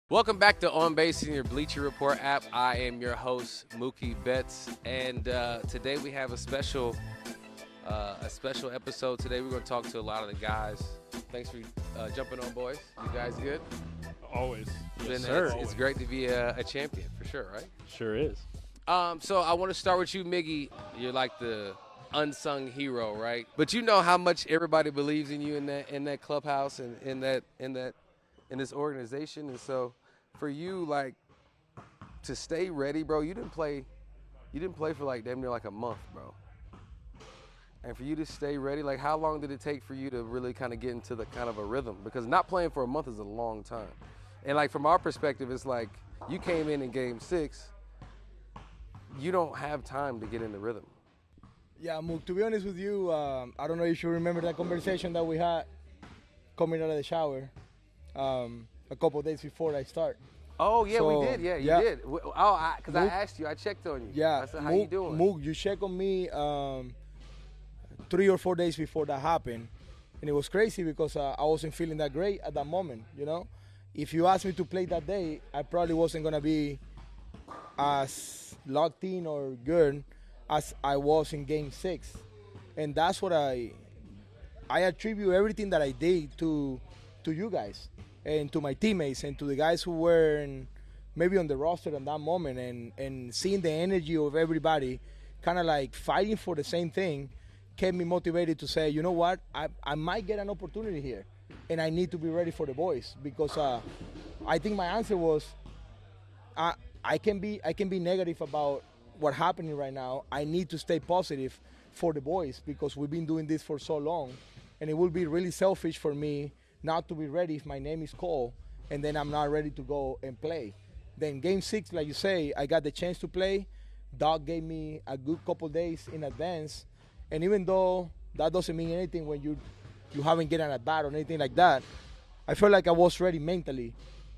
Welcome back to On Base in your Bleacher Report app. I am your host, Mookie Betts, and today we have a special episode. Today we're going to talk to a lot of the guys. Thanks for jumping on, boys. You guys good? Always. Yes, sir. It's great to be a champion, for sure, right? Sure is. So I want to start with you, Miggy. You're like the unsung hero, right? But you know how much everybody believes in you in that clubhouse and in this organization. And so for you, like, to stay ready, bro, you didn't play for like damn near like a month, bro. And for you to stay ready, like, how long did it take for you to really kind of get into the kind of a rhythm? Because not playing for a month is a long time. And like from our perspective, it's like you came in Game 6, you don't have time to get in the rhythm. Yeah, Mook, to be honest with you, I don't know if you remember that conversation that we had coming out of the shower a couple of days before I start. Oh, yeah, So, we did. Yeah, you yeah. did. Oh, because I asked you. I checked on you. Yeah. I said, how you doing? Mook, you checked on me 3 or 4 days before that happened. And it was crazy because I wasn't feeling that great at that moment, you know? If you asked me to play that day, I probably wasn't going to be as locked in or good as I was in Game 6. And that's what I attribute everything that I did to you guys and to my teammates and to the guys who were maybe on the roster at that moment, and seeing the energy of everybody kind of like fighting for the same thing kept me motivated to say, you know what, I might get an opportunity here and I need to be ready for the boys, because I think my answer was I can be negative about what's happening right now. I need to stay positive for the boys because we've been doing this for so long, and it will be really selfish for me not to be ready if my name is called and then I'm not ready to go and play. Then Game 6, like you say, I got the chance to play. Doc gave me a good couple days in advance, and even though that doesn't mean anything when you haven't gotten a bat or anything like that, I felt like I was ready mentally,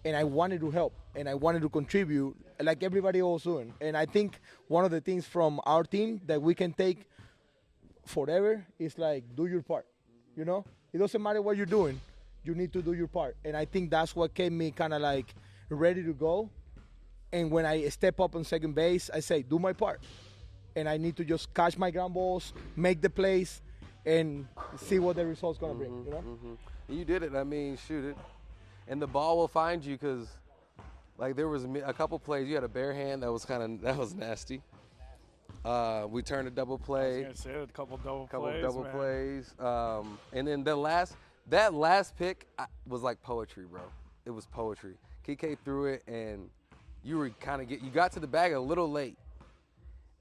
and I wanted to help, and I wanted to contribute like everybody else doing. And I think one of the things from our team that we can take forever is like, do your part, you know? It doesn't matter what you're doing. You need to do your part. And I think that's what kept me kind of like ready to go. And when I step up on second base, I say, do my part. And I need to just catch my ground balls, make the plays, and see what the result's going to bring, you know? And you did it. I mean, shoot it. And the ball will find you because, like, there was a couple plays. You had a bare hand that was nasty. We turned a double play. I was going to say, a couple double plays. plays. And then that last pick was like poetry, bro. It was poetry. Kike threw it, and you were you got to the bag a little late.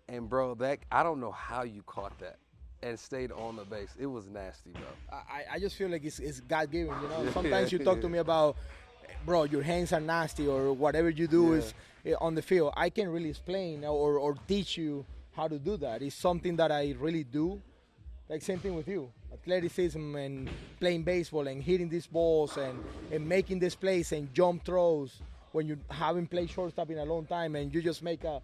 And, bro, I don't know how you caught that and stayed on the base. It was nasty, bro. I just feel like it's God-given, you know? Sometimes you talk to me about, bro, your hands are nasty or whatever you do is on the field. I can't really explain or teach you how to do that. It's something that I really do. Like, same thing with you. Athleticism and playing baseball and hitting these balls and making these plays and jump throws when you haven't played shortstop in a long time and you just make a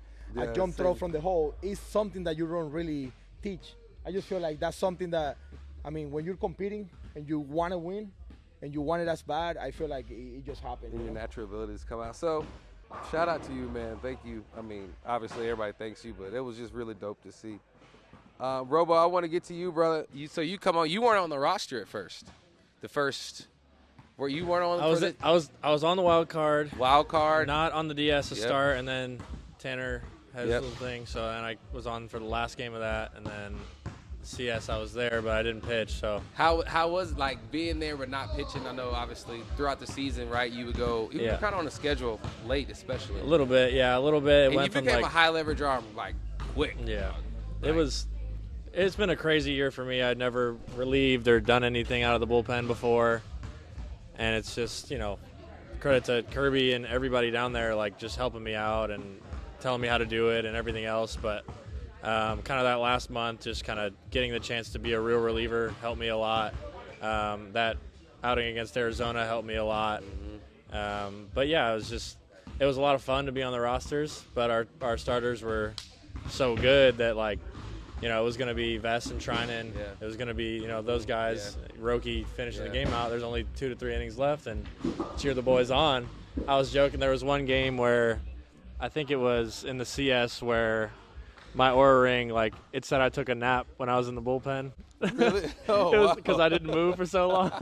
jump throw from the hole is something that you don't really teach. I just feel like that's something that, I mean, when you're competing and you want to win and you want it as bad, I feel like it just happens. And your natural abilities come out. So, shout out to you, man. Thank you. I mean, obviously everybody thanks you, but it was just really dope to see. Robo, I want to get to you, brother. So you come on. You weren't on the roster at first. Where you weren't on. I was on the wild card. Wild card. Not on the DS to start, and then Tanner had his little thing, so then I was on for the last game of that, and then CS I was there, but I didn't pitch. So how was it like being there but not pitching? I know obviously throughout the season, right? You would go. You were kind of on the schedule late, especially. A little bit. And you became a high leverage arm like quick. Yeah, It's been a crazy year for me. I'd never relieved or done anything out of the bullpen before. And it's just, credit to Kirby and everybody down there, like, just helping me out and telling me how to do it and everything else. But kind of that last month, just kind of getting the chance to be a real reliever helped me a lot. That outing against Arizona helped me a lot. But, yeah, it was a lot of fun to be on the rosters. But our starters were so good that, like, it was going to be Vest and Trinan. Yeah. It was going to be, those guys. Yeah. Roki finishing the game out. There's only 2 to 3 innings left, and cheer the boys on. I was joking. There was one game where I think it was in the CS where my Aura ring, like, it said I took a nap when I was in the bullpen. Really? Oh, It was wow. because I didn't move for so long.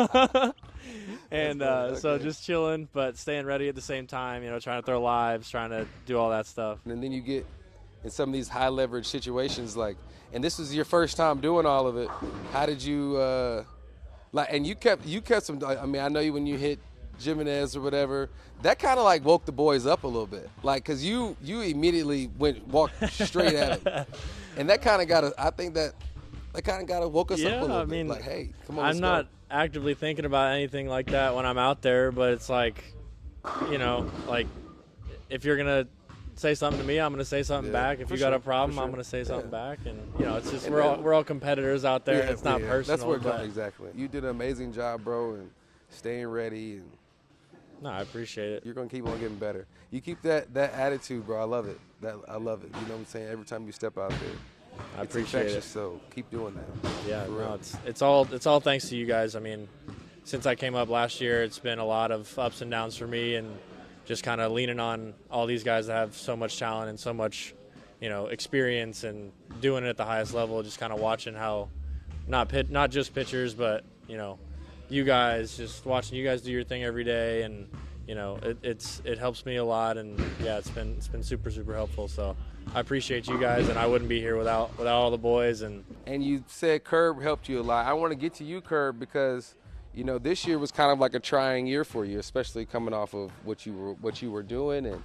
And funny. so Okay. just chilling, but staying ready at the same time, trying to throw lives, trying to do all that stuff. And then you get in some of these high leverage situations, like, and this was your first time doing all of it. How did you, and you kept some, I mean, I know you when you hit Jimenez or whatever, that kind of like woke the boys up a little bit. Like, cause you immediately walked straight at him. And that kind of I think that kind of woke us up a little I bit. mean, Like, hey, come on, I'm let's not go. actively thinking about anything like that when I'm out there, but it's like, like if you're going to say something to me, I'm going to say something back. If for you got a sure, problem, for I'm sure. going to say something back. And, it's just And we're all competitors out there. It's not personal. That's where but, exactly. You did an amazing job, bro, and staying ready, and no, I appreciate it. you're gonna keep on getting better. You keep that attitude, bro. I love it. I love it. You know what I'm saying? Every time you step out there, I it's appreciate infectious. it. So keep doing that. Yeah, For no, real. it's all thanks to you guys. I mean, since I came up last year, it's been a lot of ups and downs for me, and just kind of leaning on all these guys that have so much talent and so much, experience and doing it at the highest level. Just kind of watching how, not just pitchers, but you guys, just watching you guys do your thing every day, and it helps me a lot, and yeah, it's been super helpful. So I appreciate you guys, and I wouldn't be here without all the boys. And you said Curb helped you a lot. I want to get to you, Curb, because this year was kind of like a trying year for you, especially coming off of what you were doing,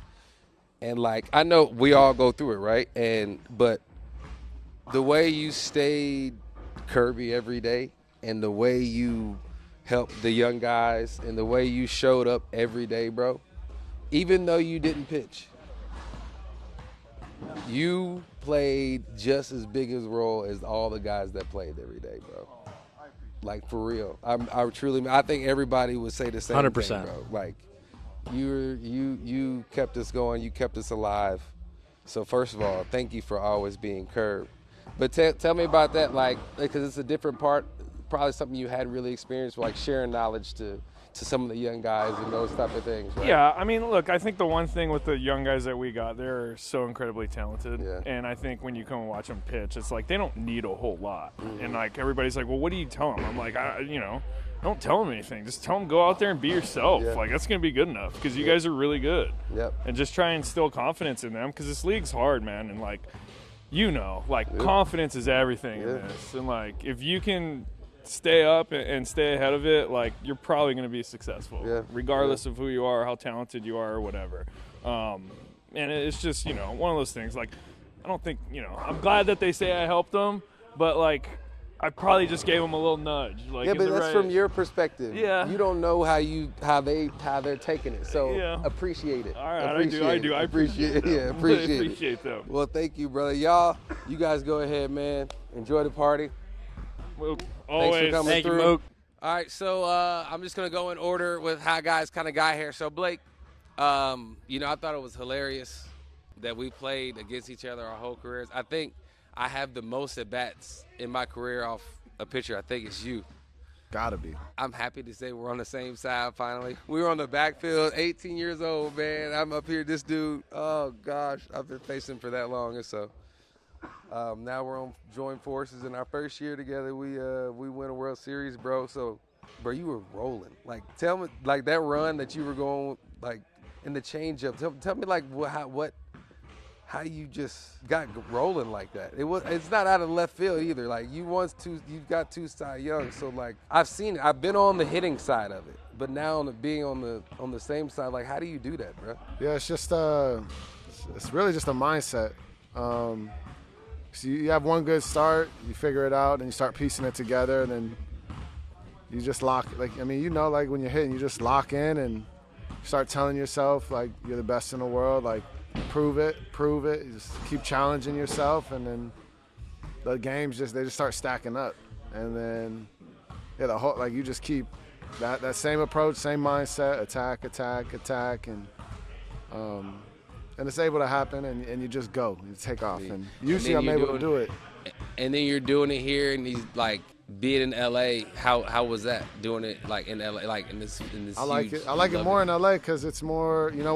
and like I know we all go through it, right? But the way you stayed Kirby every day, and the way you helped the young guys, and the way you showed up every day, bro, even though you didn't pitch, you played just as big a role as all the guys that played every day, bro. Like, for real. I think everybody would say the same 100%. thing, bro. Like, you kept us going. You kept us alive. So, first of all, thank you for always being Curb. But tell me about that, like, because it's a different part, probably something you hadn't really experienced, like sharing knowledge to some of the young guys and those type of things, right? Yeah, I mean, look, I think the one thing with the young guys that we got, they're so incredibly talented. Yeah. And I think when you come and watch them pitch, it's like they don't need a whole lot. And, like, everybody's like, well, what do you tell them? I'm like, don't tell them anything. Just tell them go out there and be yourself. Yeah. Like, that's going to be good enough because you guys are really good. Yep. And just try and instill confidence in them because this league's hard, man. And, like, confidence is everything in this. And, like, if you can stay up and stay ahead of it, like, you're probably going to be successful, regardless of who you are, how talented you are, or whatever. And it's just, one of those things. Like, I don't think, I'm glad that they say I helped them, but, like, I probably just gave them a little nudge. Like, Yeah, in but the that's right- from your perspective. Yeah. You don't know how they're taking it. So Yeah. appreciate it. All right, I appreciate do. it. I appreciate it. them. Yeah, appreciate it. appreciate them. Well, thank you, brother. Y'all, you guys go ahead, man. Enjoy the party. Well, Thanks for always. coming thank you, through. Mook. All right, so I'm just going to go in order with how guys kind of got here. So, Blake, I thought it was hilarious that we played against each other our whole careers. I think I have the most at-bats in my career off a pitcher. I think it's you. Gotta be. I'm happy to say we're on the same side finally. We were on the backfield, 18 years old, man. I'm up here, this dude, oh, gosh, I've been facing him for that long. And so now we're on joint forces. In our first year together, we win a World Series, bro. So, bro, you were rolling. Like, tell me, like, that run that you were going, like, in the changeup. Tell me, like, how you just got rolling like that. It's not out of left field either. Like, you've got two Cy Young, so like I've seen it. I've been on the hitting side of it, but now being on the same side, like, how do you do that, bro? Yeah, it's just it's really just a mindset. So you have one good start, you figure it out, and you start piecing it together, and then you just lock. Like, I mean, like when you're hitting, you just lock in and start telling yourself like you're the best in the world. Like, prove it. You just keep challenging yourself, and then the games they just start stacking up, and then you just keep that same approach, same mindset, attack, and it's able to happen, and you just go, you take off, and usually I'm able to do it. And then you're doing it here, and being in LA, how was that doing it like in LA, like in this? I like it. I like it more in LA because it's more, you know, when